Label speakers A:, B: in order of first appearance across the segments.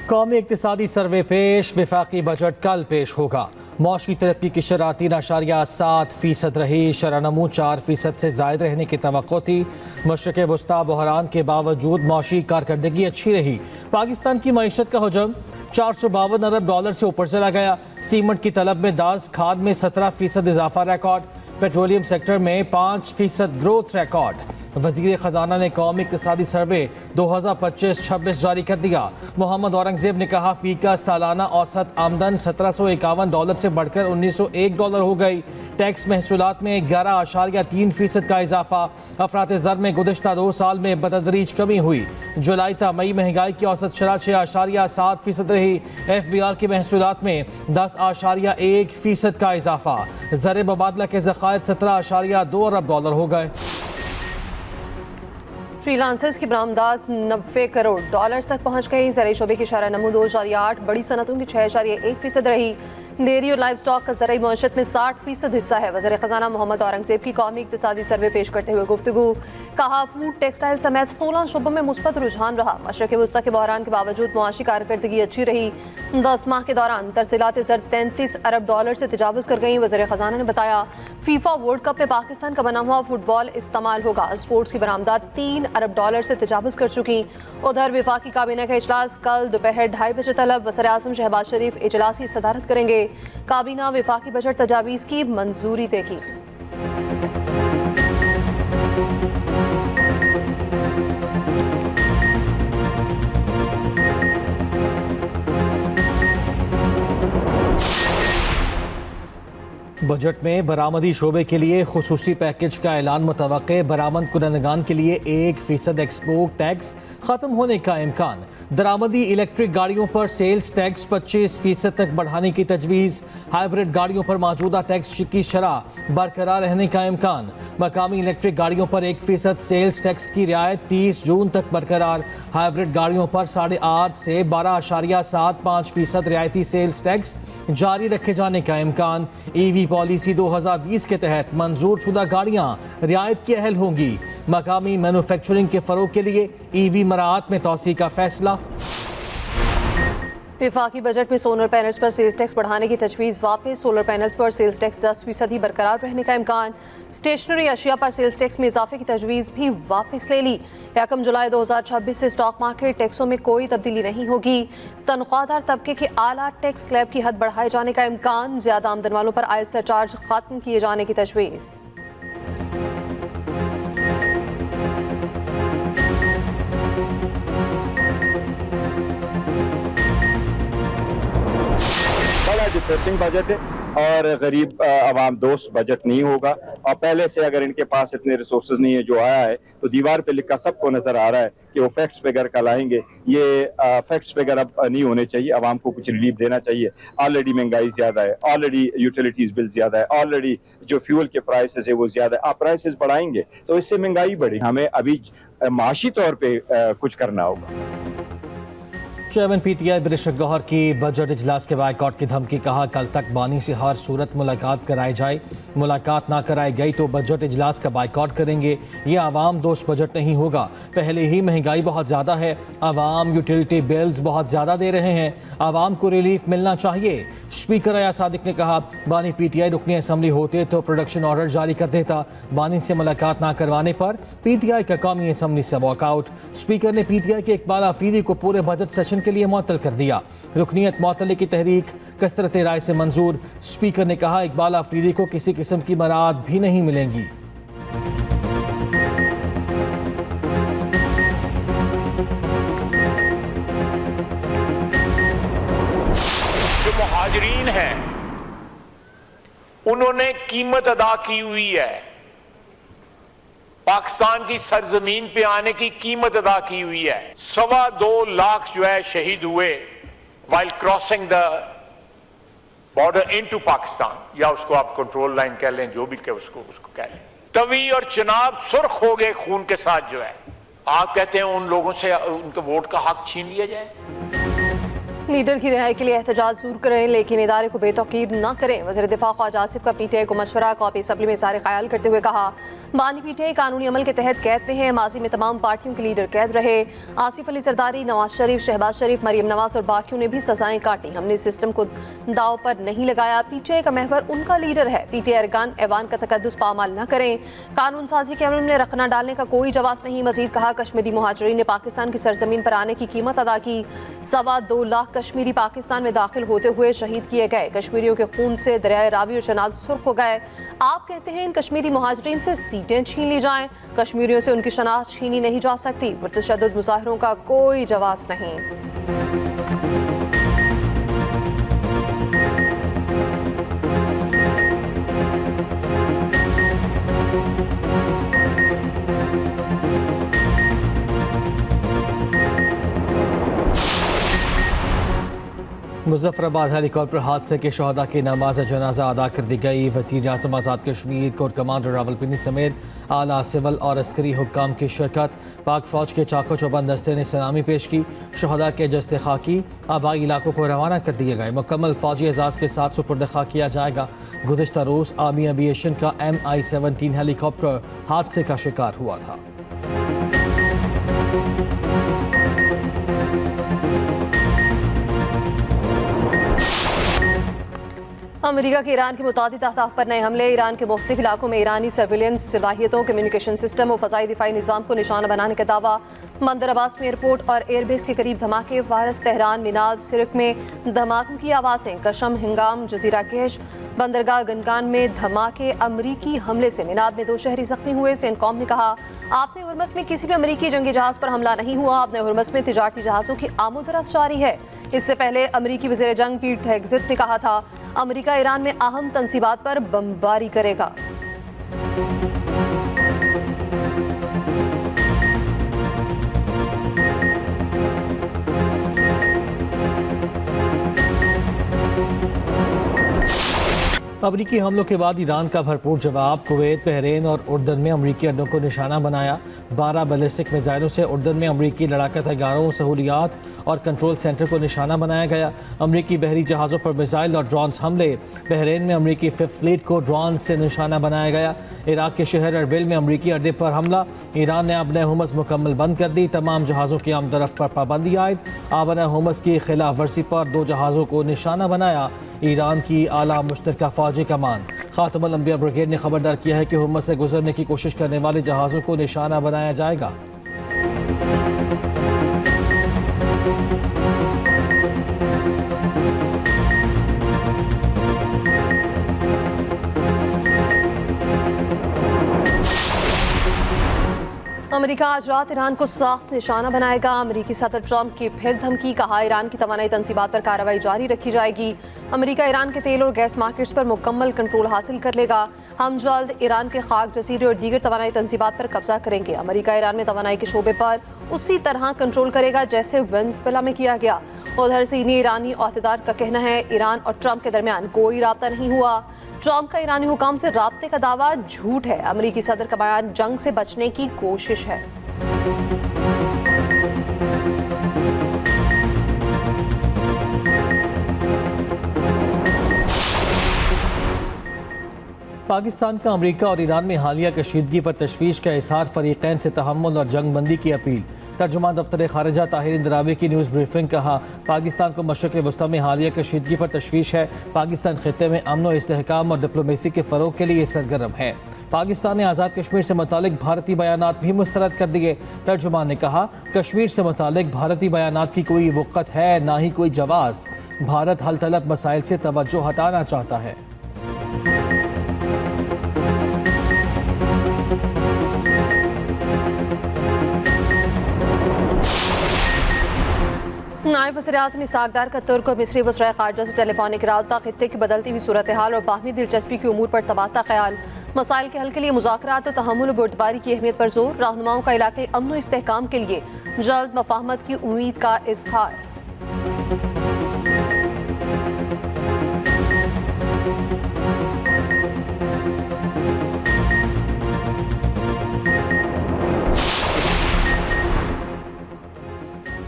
A: कौमी इक्तिसादी सर्वे पेश, विफाकी बजट कल पेश होगा। मौशी तरक्की की शरह 3.7% रही, शरह-नमू 4% से जायद रहने की तवक्को थी। मशरक़ वस्ता बहरान के बावजूद मौशी कारकर्दगी अच्छी रही। पाकिस्तान की मईशत का हजम 452 अरब डॉलर से ऊपर चला गया। सीमेंट की तलब में 10, खाद में 17% इजाफा रिकॉर्ड, पेट्रोलियम सेक्टर में 5% ग्रोथ रिकॉर्ड। वज़ीर ख़जाना ने कौमी इक्तिसादी सर्वे 2025-26 जारी कर दिया। मोहम्मद औरंगज़ेब ने कहा, फ़ी का सालाना औसत आमदन 1751 डॉलर से बढ़कर 1901 डॉलर हो गई। टैक्स महसूलात में 11.3% का इजाफा। अफरात ज़र में गुज़िश्ता 2 साल में बतदरीज कमी हुई। जुलाई ता मई महंगाई की औसत शरह 6.7% रही। FBR की महसूलात में 10.1% का इजाफा। ज़र मुबादला के ज़खायर 17.2 अरब डॉलर हो गए।
B: फ्रीलांसर्स की बरामदात 90 करोड़ डॉलर्स तक पहुंच गई। ज़राई शोबे की शरह नमू 2.8, बड़ी सनतों की 6.1% रही। डेयरी और लाइव स्टॉक का ज़राई मईशत में 60% हिस्सा है। वज़ीर ख़जाना मोहम्मद औरंगज़ेब की कौमी इक्तिसादी सर्वे पेश करते हुए गुफ्तगू। कहा, फूड टेक्सटाइल समेत 16 शोबों में मुस्बत रुझान रहा। मशरक़ वस्ता के बहरान के बावजूद मुआशी कारकर्दगी अच्छी रही। 10 माह के दौरान तरसीलात ज़र 33 अरब डॉलर से तजावुज़ कर गई। वज़ीर ख़जाना ने बताया, फीफा वर्ल्ड कप में पाकिस्तान का बना हुआ फुटबॉल इस्तेमाल होगा। स्पोर्ट्स की बरामदात 3 अरब डॉलर से तजावुज़ कर चुकी। उधर विफाकी काबीना का इजलास कल दोपहर 2:30 बजे तलब। वज़ीर आज़म शहबाज शरीफ इजलास की सदारत करेंगे। काबीना विफाकी बजट तजावीज़ की मंजूरी देगी।
A: बजट में बरामदी शोबे के लिए खुसूसी पैकेज का ऐलान मुतवक्के। बरामद कुनंदगान के लिए 1% एक्सपोर्ट टैक्स ख़त्म होने का इम्कान। दरामदी इलेक्ट्रिक गाड़ियों पर सेल्स टैक्स 25% तक बढ़ाने की तजवीज़। हाइब्रिड गाड़ियों पर मौजूदा टैक्स की शरह बरकरार रहने का इम्कान। मकामी इलेक्ट्रिक गाड़ियों पर 1% सेल्स टैक्स की रियायत 30 जून तक बरकरार। हाइब्रिड गाड़ियों पर 8.5 से 12.75% रियायती सेल्स टैक्स जारी रखे जाने का इम्कान। EV पॉलिसी 2020 के तहत मंजूर शुदा गाड़ियां रियायत की अहल होंगी। मकामी मैन्युफैक्चरिंग के फरोग के लिए EV मराहत में तौसी का फैसला।
B: विफाकी बजट में सोलर पैनल्स पर सेल्स टैक्स बढ़ाने की तजवीज़ वापस। सोलर पैनल्स पर सेल्स टैक्स 10% ही बरकरार रहने का इम्कान। स्टेशनरी अशिया पर सेल्स टैक्स में इजाफे की तजवीज़ भी वापस ले ली। 1 जुलाई 2026 से स्टॉक मार्केट टैक्सों में कोई तब्दीली नहीं होगी। तनख्वाहदार तबके के आला टैक्स स्लैब की हद बढ़ाए जाने का इम्कान। ज़्यादा आमदन वालों पर आय सरचार्ज खत्म किए जाने की तजवीज़।
C: बड़ा डिप्रेसिंग बजट है और गरीब आवाम दोस्त बजट नहीं होगा। और पहले से अगर इनके पास इतने रिसोर्सेज नहीं है, जो आया है तो दीवार पे लिखा सबको नजर आ रहा है कि वो फैक्ट्स वगैरह कल आएंगे। ये फैक्ट्स वगैरह अब नहीं होने चाहिए। आवाम को कुछ रिलीफ देना चाहिए। ऑलरेडी महंगाई ज्यादा है, ऑलरेडी यूटिलिटीज बिल ज्यादा है, ऑलरेडी जो फ्यूल के प्राइसेस है वो ज्यादा है। आप प्राइसेस बढ़ाएंगे तो इससे महंगाई बढ़ेगी। हमें अभी माशी तौर पे कुछ करना होगा।
A: चेयरमैन PTI बैरिस्टर गौहर की बजट इजलास के बायकॉट की धमकी। कहा, कल तक बानी से हर सूरत मुलाकात कराई जाए। मुलाकात ना कराई गई तो बजट इजलास का बायकॉट करेंगे। ये आवाम दोस्त बजट नहीं होगा। पहले ही महंगाई बहुत ज़्यादा है। आवाम यूटिलिटी बिल्स बहुत ज़्यादा दे रहे हैं। आवाम को रिलीफ मिलना चाहिए। स्पीकर अयाज सादिक ने कहा, बानी PTI रुकनी असम्बली होते तो प्रोडक्शन ऑर्डर जारी कर देता। बानी से मुलाकात ना करवाने पर PTI का कौमी असम्बली से वॉकआउट। स्पीकर ने PTI के इकबाल आफरीदी को पूरे बजट सेशन के लिए मुअत्तल कर दिया। रुकनीत मुअत्तली की तहरीक कसरत राय से मंजूर। स्पीकर ने कहा, इकबाल आफरीदी को किसी किस्म की मराद भी नहीं मिलेंगी।
D: जो मुहाजिरीन हैं उन्होंने कीमत अदा की हुई है। पाकिस्तान की सरजमीन पे आने की कीमत अदा की हुई है। 2.25 लाख जो है शहीद हुए while crossing the border into Pakistan, या उसको आप कंट्रोल लाइन कह लें, जो भी कह उसको कह लें। तवी और चिनाब सुर्ख हो गए खून के साथ। जो है आप कहते हैं उन लोगों से उनके वोट का हक छीन लिया जाए।
B: लीडर की रिहाई के लिए एहतजाज जरूर करें लेकिन इदारे को बेतौकीर न करें। वज़ीर दिफा ख्वाजा आसिफ का पीटीआई को मशवरा, कॉपी असम्बली में इज़हार ख्याल करते हुए कहा, बानी पीटीआई कानूनी अमल के तहत कैद में है। माजी में तमाम पार्टियों के लीडर कैद रहे। आसिफ अली जरदारी, नवाज शरीफ, शहबाज शरीफ, मरीम नवाज और बाकियों ने भी सजाएं काटी। हमने सिस्टम को दाव पर नहीं लगाया। पीटीआई का महवर उनका लीडर है। पीटीआई अरकान ऐवान का तकद्दुस पामाल न करें। कानून साजी के अमल में रखना डालने का कोई जवाब नहीं। मजीद कहा, कश्मीरी मुहाजिरीन ने पाकिस्तान की सरजमीन पर आने की कीमत अदा की। 2.25 लाख कश्मीरी पाकिस्तान में दाखिल होते हुए शहीद किए गए। कश्मीरियों के खून से दरियाए रावी और शनाब सुर्ख हो गए। आप कहते हैं इन कश्मीरी मुहाजिरीन से सीटें छीन ली जाएं। कश्मीरियों से उनकी शनाख्त छीनी नहीं जा सकती। पुरतशद्दुद मुजाहिरों का कोई जवाब नहीं।
A: मुजफ्फराबाद हेलीकॉप्टर हादसे के शहदा की नमाज जनाजा अदा कर दी गई। वज़ीर आज़म आज़ाद कश्मीर, कोर कमांडर रावलपिंडी समेत आला सिविल और अस्करी हुक्काम की शिरकत। पाक फ़ौज के चाको चौबंद दस्ते ने सलामी पेश की। शहदा के जस्ते खाकी आबाई इलाकों को रवाना कर दिए गए। मुकम्मल फ़ौजी एजाज़ के साथ सुपुर्द खाक किया जाएगा। गुज़िश्ता रोज़ आर्मी एविएशन का MI-17 हेलीकॉप्टर हादसे का शिकार हुआ था।
B: अमेरिका के ईरान के मुतादिद अहदाफ पर नए हमले। ईरान के मुख्तलिफ इलाकों में ईरानी सर्विलेंस सलाहियतों, कम्युनिकेशन सिस्टम और फ़ज़ाई दिफाई निज़ाम को निशाना बनाने का दावा। बंदर अब्बास में एयरपोर्ट और एयरबेस के करीब धमाके। फारस, तेहरान, मिनाब, सिरक में धमाकों की आवाज़ें। कशम, हिंगाम, जजीरा केश, बंदरगाह गनगान में धमाके। अमरीकी हमले से मिनाब में 2 शहरी जख्मी हुए। सेंटकॉम ने कहा, आपने हुर्मस में किसी भी अमरीकी जंगी जहाज़ पर हमला नहीं हुआ। आपने हुर्मस में तिजारती जहाज़ों की आमद-ओ-रफ्त जारी है। इससे पहले अमरीकी वज़ीर जंग पीट हेग्ज़ेट ने कहा था, अमरीका ईरान में अहम तंसीबात पर बमबारी करेगा।
A: अमरीकी हमलों के बाद ईरान का भरपूर जवाब। कुवैत, बहरीन और उर्दन में अमरीकी अड्डों को निशाना बनाया। 12 बैलिस्टिक मिसाइलों से उर्दन में अमरीकी लड़ाका तैयारों, सहूलियात और कंट्रोल सेंटर को निशाना बनाया गया। अमरीकी बहरी जहाज़ों पर मिसाइल और ड्रोन्स हमले। बहरीन में अमरीकी 5th फ्लीट को ड्रोन से निशाना बनाया गया। इराक के शहर अरबिल में अमरीकी अड्डे पर हमला। ईरान ने आबन हुमस मुकम्मल बंद कर दी। तमाम जहाज़ों की आमदरफ्त पर पाबंदी आयद। आबन हुमस की खिलाफ वर्जी पर 2 जहाज़ों को निशाना बनाया। ईरान की आला मुश्तरका फ़ौजी कमान खातमुल अंबिया ब्रिगेड ने खबरदार किया है कि हुमस से गुजरने की कोशिश करने वाले जहाज़ों को निशाना बनाया जाएगा।
B: अमेरिका आज रात ईरान को सख्त निशाना बनाएगा। अमेरिकी सदर ट्रंप की फिर धमकी। कहा, ईरान की तवानाई तंसीबात पर कार्रवाई जारी रखी जाएगी। अमेरिका ईरान के तेल और गैस मार्केट्स पर मुकम्मल कंट्रोल हासिल कर लेगा। हम जल्द ईरान के खाक जजीरे और दीगर तवानाई तंसीबात पर कब्जा करेंगे। अमेरिका ईरान में तवानाई के शोबे पर उसी तरह कंट्रोल करेगा जैसे वेनेजुएला में किया गया। उधर सीनियर ईरानी अहदेदार का कहना है, ईरान और ट्रंप के दरमियान कोई राब्ता नहीं हुआ। ट्रंप का ईरानी हुकाम से राब्ते का दावा झूठ है। अमेरिकी सदर का बयान जंग से बचने की कोशिश है।
A: पाकिस्तान का अमेरिका और ईरान में हालिया कशीदगी पर तशवीश का इजहार। फरीकैन से तहम्मुल और जंग बंदी की अपील। तर्जुमान दफ्तर खारिजा ताहिर इंदरावी की न्यूज़ ब्रीफिंग। कहा, पाकिस्तान को मशरक़ वस्ती में हालिया कशीदगी पर तशवीश है। पाकिस्तान खित्ते में अमन और इस्तेहकाम और डिप्लोमेसी के फ़रोग के लिए सरगर्म है। पाकिस्तान ने आज़ाद कश्मीर से मुतालिक भारतीय बयानात भी मुस्तरद कर दिए। तर्जुमान ने कहा, कश्मीर से मुतालिक भारतीय बयानात की कोई वक़्त है ना ही कोई जवाज़। भारत हल तलब मसाइल से तवज्जो हटाना चाहता है।
B: नायब वज़ीर आज़म इसाक़ का तुर्क और मिस्री वज़राए ख़ारिजा से टेलीफोनिक राब्ता। खित्ते की बदलती हुई सूरत हाल और बाहमी दिलचस्पी के उमूर पर तबादला ख्याल। मसाइल के हल के लिए मुज़ाकरात और तहम्मुल और बुर्दबारी की अहमियत पर जोर। रहनुमाओं का इलाक़ाई अमन और इस्तेहकाम के लिए जल्द मफ़ाहमत की उम्मीद का इज़हार।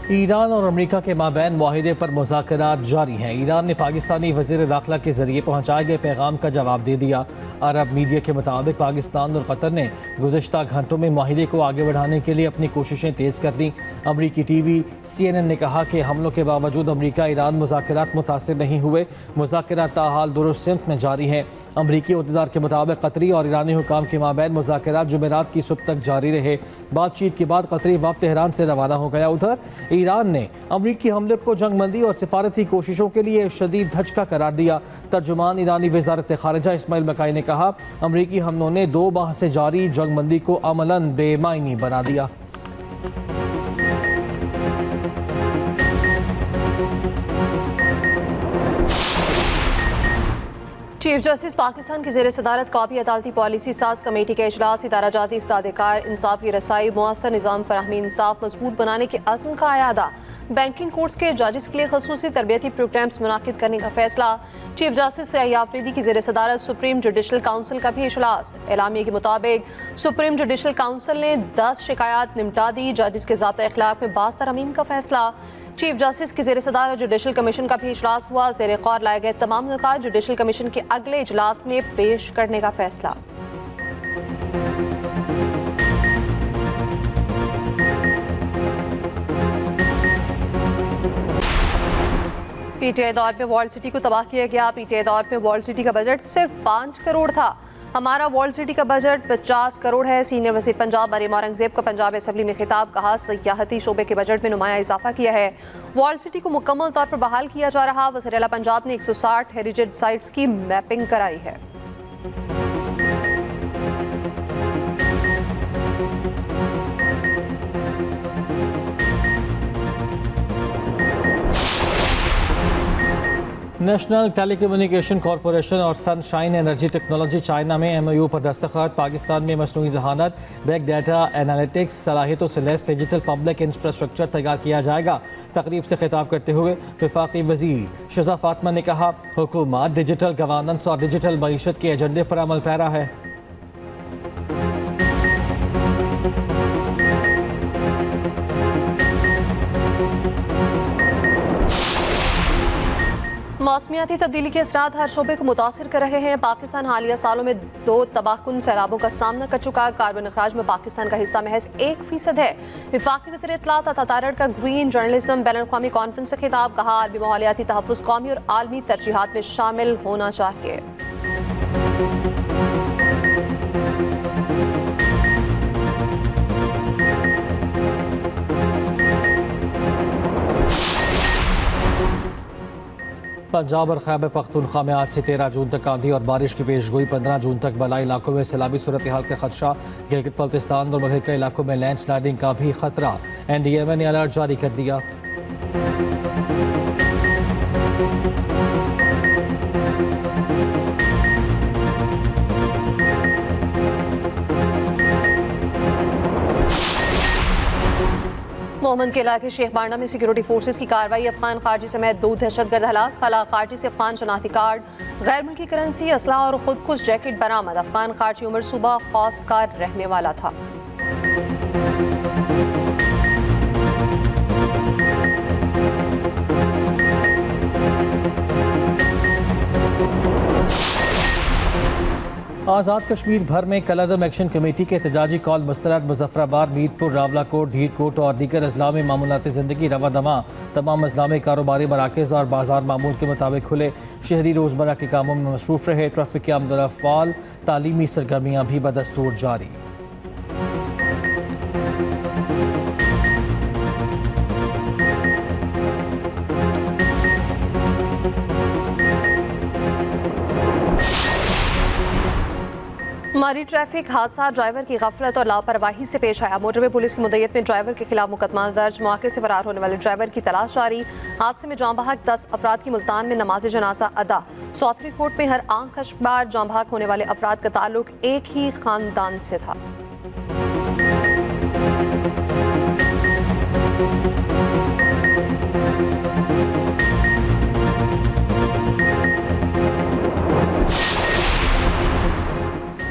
A: ईरान और अमेरिका के माबैन मुआहिदे पर मुज़ाकरात जारी हैं। ईरान ने पाकिस्तानी वज़ीर दाखिला के जरिए पहुँचाए गए पैगाम का जवाब दे दिया। अरब मीडिया के मुताबिक पाकिस्तान और कतर ने गुज़श्ता घंटों में मुआहिदे को आगे बढ़ाने के लिए अपनी कोशिशें तेज़ कर दी। अमरीकी TV CNN ने कहा कि हमलों के बावजूद अमरीका ईरान मुज़ाकरात मुतासिर नहीं हुए। मुज़ाकरात ताहाल दुरुस्त सिमत में जारी हैं। अमरीकी अहदेदार के मुताबिक कतरी और ईरानी हुकाम के माबैन मुज़ाकरात जुमेरात की सुबह तक जारी रहे। बातचीत के बाद कतरी वफ़द तेहरान से रवाना हो गया। उधर ईरान ने अमरीकी हमले को जंगबंदी और सिफारती कोशिशों के लिए शदीद धचका करार दिया। तर्जुमान ईरानी वज़ारत ख़ारिजा इस्माइल बकाई ने कहा, अमरीकी हमलों ने 2 माह से जारी जंगबंदी को अमलन बेमायनी बना दिया।
B: चीफ जस्टिस पाकिस्तान की ज़ेर सदारत कॉपी अदालती पॉलिसी साज कमेटी के इजलास इदारा जाती इस्तादेकार इंसाफ की रसाई मुअस्सर निज़ाम फराहमी इंसाफ मजबूत बनाने के अज़्म का अयादा। बैंकिंग कोर्ट्स के जजेस के लिए खसूसी तरबियती प्रोग्राम्स मुनाकिद करने का फैसला। चीफ जस्टिस सयाह आफरीदी की ज़ेर सदारत सुप्रीम जुडिशल काउंसिल का भी इजलास। एलामिया के मुताबिक सुप्रीम जुडिशल काउंसिल ने 10 शिकायत निपटा दी। जजेस के ज़ाब्ता अखलाक में 12 तरमीम का फैसला। चीफ जस्टिस की ज़ेर सदारत जुडिशल कमीशन का भी इजलास हुआ। ज़ेर गौर लाए गए तमाम नुकात जुडिशल कमीशन के अगले इजलास में पेश करने का फैसला। पीटीआई दौर पे वॉल सिटी को तबाह किया गया। पीटीआई दौर पे वॉल सिटी का बजट सिर्फ 5 करोड़ था। हमारा वॉल सिटी का बजट 50 करोड़ है। सीनियर वज़ीर पंजाब मरीम औरंगजेब का पंजाब असम्बली में खिताब। कहा, सियाहती शोबे के बजट में नुमाया इजाफा किया है। वॉल सिटी को मुकम्मल तौर पर बहाल किया जा रहा। वज़ीर आला पंजाब ने 160 हेरिटेज साइट्स की मैपिंग कराई है।
A: नेशनल टेलीकम्युनिकेशन कॉरपोरेशन और सनशाइन एनर्जी टेक्नोलॉजी चाइना में MOU पर दस्तखत। पाकिस्तान में मसनूई जहानत, बिग डाटा एनालिटिक्स सलाहियतों से लैस डिजिटल पब्लिक इंफ्रास्ट्रक्चर तैयार किया जाएगा। तकरीब से खिताब करते हुए वफाकी वज़ीर शज़ा फातिमा ने कहा, हुकूमत डिजिटल गवर्नेंस और डिजिटल मईशत के एजेंडे पर अमल पैरा है।
B: मौसमियाती तब्दीली के असरात हर शोबे को मुतासिर कर रहे हैं। पाकिस्तान हालिया सालों में 2 तबाहकुन सैलाबों का सामना कर चुका। कार्बन अखराज में पाकिस्तान का हिस्सा महज 1% है। वफाकी वज़ीर इत्तलात अता तारड़ का ग्रीन जर्नलिज्म बैनुल अक़वामी कॉन्फ्रेंस से खिताब। कहा, आलमी माहौलियाती तहफ़्फ़ुज़ कौमी और आलमी तरजीहात में शामिल होना चाहिए।
A: पंजाब और खैबर पख्तूनख्वा में आज से 13 जून तक आंधी और बारिश की पेशगोई। 15 जून तक बलाई इलाकों में सैलाबी सूरत हाल का खदशा। गिलगित बल्तिस्तान और मलहका इलाकों में लैंडस्लाइडिंग का भी खतरा। NDMA ने अलर्ट जारी कर दिया।
B: मोहम्मद के इलाके शेख बांडा में सिक्योरिटी फोर्सेस की कार्रवाई। अफगान खारजी समेत 2 दहशतगर्द हलाक। खला खारजी से अफगान शनाख्ती कार्ड, गैर मुल्की करेंसी, असला और खुदकुश जैकेट बरामद। अफगान खारजी उम्र सुबह खौस्तकार रहने वाला था।
A: आज़ाद कश्मीर भर में कलअदम एक्शन कमेटी के एहतजाजी कॉल मुस्तरद। मुजफ्फराबाद, मीरपुर, रावलाकोट, ढीरकोट और दीगर अजला में मामूलात ज़िंदगी रवा दमा। तमाम अजला में कारोबारी मराकज़ और बाजार मामूल के मुताबिक खुले। शहरी रोज़मर्रा के कामों में मसरूफ़ रहे। ट्रैफिक के आमदोरफ्त फ़ाल। तालीमी सरगर्मियाँ भी बदस्तूर जारी।
B: मारी ट्रैफिक हादसा ड्राइवर की गफलत और लापरवाही से पेश आया। मोटरवे पुलिस की मुद्दत में ड्राइवर के खिलाफ मुकदमा दर्ज। मौके से फरार होने वाले ड्राइवर की तलाश जारी। हादसे में जाँ बहक 10 अफराद की मुल्तान में नमाज जनाजा अदा। सौथरी कोर्ट में हर आंख कश्बार जाँ बहक होने वाले अफराद का ताल्लुक एक ही खानदान से था।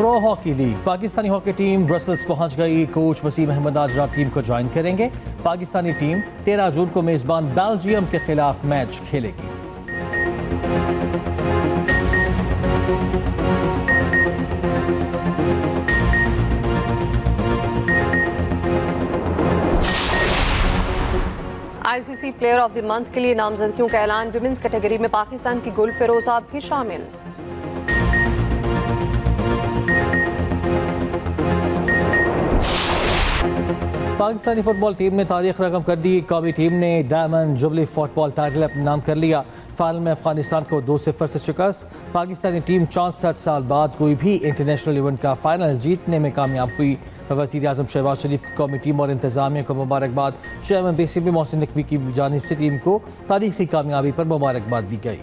A: Pro hockey league Pakistani hockey team Brussels पहुंच गई। कोच वसीम अहमद आज रात टीम को ज्वाइन करेंगे। पाकिस्तानी टीम 13 जून को मेजबान बेल्जियम के खिलाफ मैच खेलेगी।
B: ICC player of the month के लिए नामजदगियों का ऐलान। विमेंस कैटेगरी में पाकिस्तान की गुल फिरोजा भी शामिल।
A: पाकिस्तानी फुटबॉल टीम ने तारीख रकम कर दी। कौमी टीम ने डायमंड जुबली फुटबॉल टाइटल अपने नाम कर लिया। फाइनल में अफगानिस्तान को 2-0 से शिकस्त। पाकिस्तानी टीम 64 साल बाद कोई भी इंटरनेशनल इवेंट का फाइनल जीतने में कामयाब हुई। वज़ीर आज़म शहबाज शरीफ की कौमी टीम और इंतजामिया को मुबारकबाद। चेयरमैन पीसीबी मोहसिन नकवी की जानिब से टीम को तारीखी कामयाबी पर मुबारकबाद दी गई।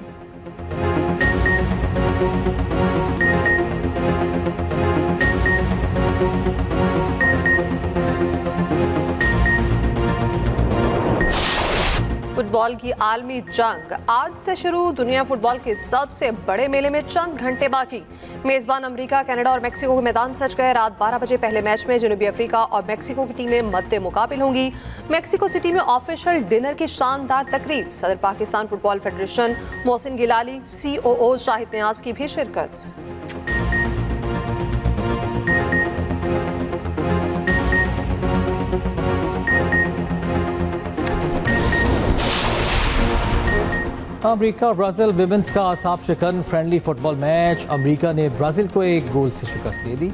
B: फुटबॉल की आलमी जंग आज से शुरू। दुनिया फुटबॉल के सबसे बड़े मेले में चंद घंटे बाकी। मेजबान अमेरिका, कनाडा और मेक्सिको के मैदान सज गए। रात 12 बजे पहले मैच में जनूबी अफ्रीका और मेक्सिको की टीमें मद्दे मुकाबिल होंगी। मेक्सिको सिटी में ऑफिशियल डिनर की शानदार तकरीब। सदर पाकिस्तान फुटबॉल फेडरेशन मोहसिन गिलाली, COO शाहिद नियाज की भी शिरकत।
A: अमेरिका और ब्राज़ील विमेंस का आसाब शिकन फ्रेंडली फुटबॉल मैच। अमेरिका ने ब्राज़ील को 1 गोल से शिकस्त दे दी।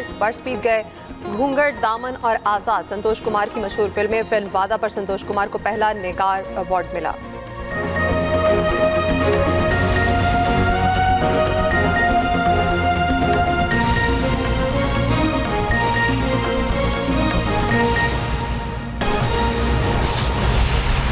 B: स्पर्श बीत गए। घूंघट, दामन और आजाद संतोष कुमार की मशहूर फिल्म वादा पर संतोष कुमार को पहला नेकार अवार्ड मिला।